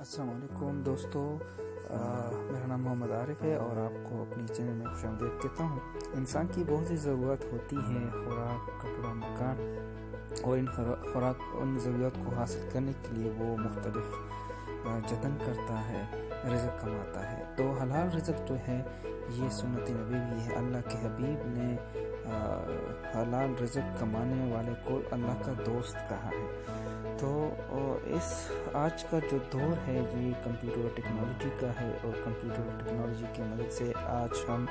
السلام علیکم دوستو، میرا نام محمد عارف ہے اور آپ کو اپنی چینل میں خوش آمدید کہتا ہوں۔ انسان کی بہت سی ضرورت ہوتی ہیں، خوراک، کپڑا، مکان، اور ان ضروریات کو حاصل کرنے کے لیے وہ مختلف جتن کرتا ہے، رزق کماتا ہے۔ تو حلال رزق جو ہے یہ سنت نبی بھی ہے۔ اللہ کے حبیب نے حلال رزق کمانے والے کو اللہ کا دوست کہا ہے۔ تو اس آج کا جو دور ہے یہ کمپیوٹر ٹیکنالوجی کا ہے، اور کمپیوٹر ٹیکنالوجی کی مدد سے آج ہم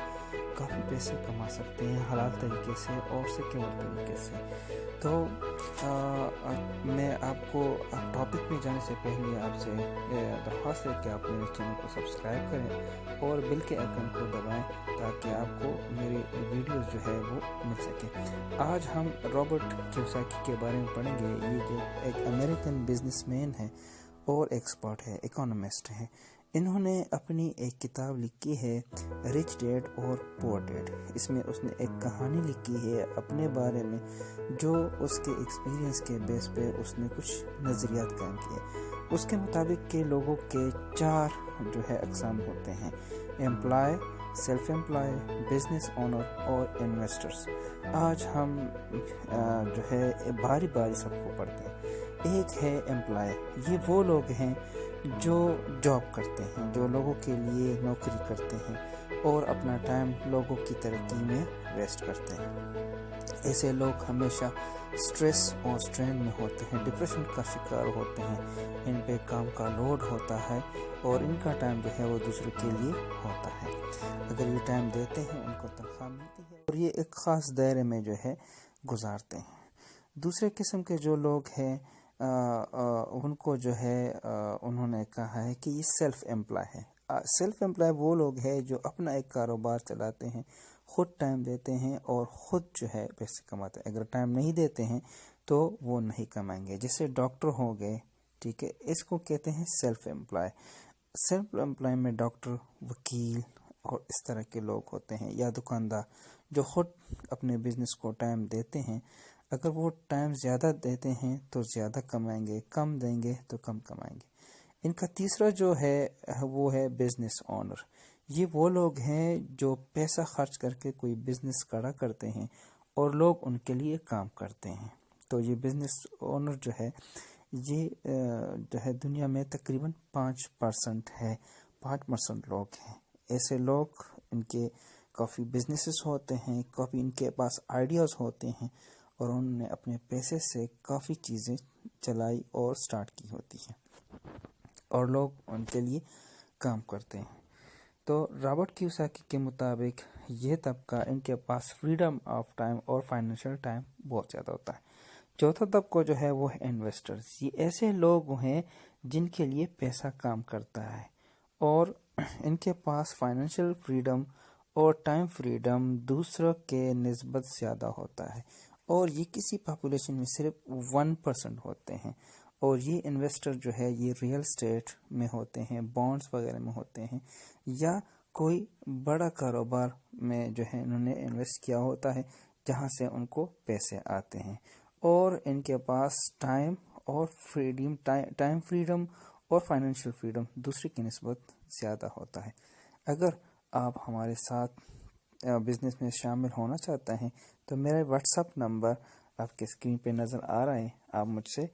کافی پیسے کما سکتے ہیں حلال طریقے سے اور سیکیور طریقے سے۔ تو میں آپ کو ٹاپک میں جانے سے پہلے آپ سے درخواست ہے کہ آپ میرے چینل کو سبسکرائب کریں اور بیل کے آئیکن کو دبائیں تاکہ آپ کو میری ویڈیوز جو ہے وہ مل سکیں۔ آج ہم رابرٹ کیوساکی کے بارے میں پڑھیں گے۔ یہ جو ایک امریکن بزنس مین ہے اور ایکسپرٹ ہے، اکانومسٹ ہے۔ انہوں نے اپنی ایک کتاب لکھی ہے رچ ڈیڈ اور پور ڈیڈ۔ اس میں اس نے ایک کہانی لکھی ہے اپنے بارے میں، جو اس کے ایکسپیرینس کے بیس پہ اس نے کچھ نظریات قائم کیے۔ اس کے مطابق کہ لوگوں کے 4 جو ہے اقسام ہوتے ہیں: employee, self employee, business owner اور انویسٹرز۔ آج ہم جو ہے باری باری سب کو پڑھتے ہیں۔ ایک ہے امپلائی، یہ وہ لوگ ہیں جو جاب کرتے ہیں، جو لوگوں کے لیے نوکری کرتے ہیں اور اپنا ٹائم لوگوں کی ترقی میں ویسٹ کرتے ہیں۔ ایسے لوگ ہمیشہ سٹریس اور سٹرین میں ہوتے ہیں، ڈپریشن کا شکار ہوتے ہیں، ان پہ کام کا لوڈ ہوتا ہے اور ان کا ٹائم جو ہے وہ دوسروں کے لیے ہوتا ہے۔ اگر یہ ٹائم دیتے ہیں ان کو تنخواہ ملتی ہے اور یہ ایک خاص دائرے میں جو ہے گزارتے ہیں۔ دوسرے قسم کے جو لوگ ہیں ان کو جو ہے انہوں نے کہا ہے کہ یہ سیلف امپلائی ہے۔ سیلف امپلائی وہ لوگ ہیں جو اپنا ایک کاروبار چلاتے ہیں، خود ٹائم دیتے ہیں اور خود جو ہے پیسے کماتے ہیں۔ اگر ٹائم نہیں دیتے ہیں تو وہ نہیں کمائیں گے۔ جیسے ڈاکٹر ہو گئے، ٹھیک ہے، اس کو کہتے ہیں سیلف امپلائی۔ سیلف امپلائی میں ڈاکٹر، وکیل اور اس طرح کے لوگ ہوتے ہیں، یا دکاندار جو خود اپنے بزنس کو ٹائم دیتے ہیں۔ اگر وہ ٹائم زیادہ دیتے ہیں تو زیادہ کمائیں گے، کم دیں گے تو کم کمائیں گے۔ ان کا تیسرا جو ہے وہ ہے بزنس اونر۔ یہ وہ لوگ ہیں جو پیسہ خرچ کر کے کوئی بزنس کھڑا کرتے ہیں اور لوگ ان کے لیے کام کرتے ہیں۔ تو یہ بزنس اونر جو ہے یہ جو ہے دنیا میں تقریباً 5% ہے، 5% لوگ ہیں۔ ایسے لوگ، ان کے کافی بزنسز ہوتے ہیں، کافی ان کے پاس آئیڈیاز ہوتے ہیں اور انہوں نے اپنے پیسے سے کافی چیزیں چلائی اور سٹارٹ کی ہوتی ہیں اور لوگ ان کے لیے کام کرتے ہیں۔ تو رابرٹ کیوساکی کے مطابق یہ طبقہ، ان کے پاس فریڈم آف ٹائم اور فائنینشیل ٹائم بہت زیادہ ہوتا ہے۔ چوتھا طبقہ جو ہے وہ ہے انویسٹرز۔ یہ ایسے لوگ ہیں جن کے لیے پیسہ کام کرتا ہے اور ان کے پاس فائنینشیل فریڈم اور ٹائم فریڈم دوسروں کے نسبت زیادہ ہوتا ہے، اور یہ کسی پاپولیشن میں صرف 1% ہوتے ہیں۔ اور یہ انویسٹر جو ہے یہ ریئل اسٹیٹ میں ہوتے ہیں، بانڈز وغیرہ میں ہوتے ہیں، یا کوئی بڑا کاروبار میں جو ہے انہوں نے انویسٹ کیا ہوتا ہے جہاں سے ان کو پیسے آتے ہیں، اور ان کے پاس ٹائم فریڈم اور فائنینشیل فریڈم دوسرے کی نسبت زیادہ ہوتا ہے۔ اگر آپ ہمارے ساتھ بزنس میں شامل ہونا چاہتے ہیں تو میرا واٹس ایپ نمبر آپ کے اسکرین پہ نظر آ رہا ہے، آپ مجھ سے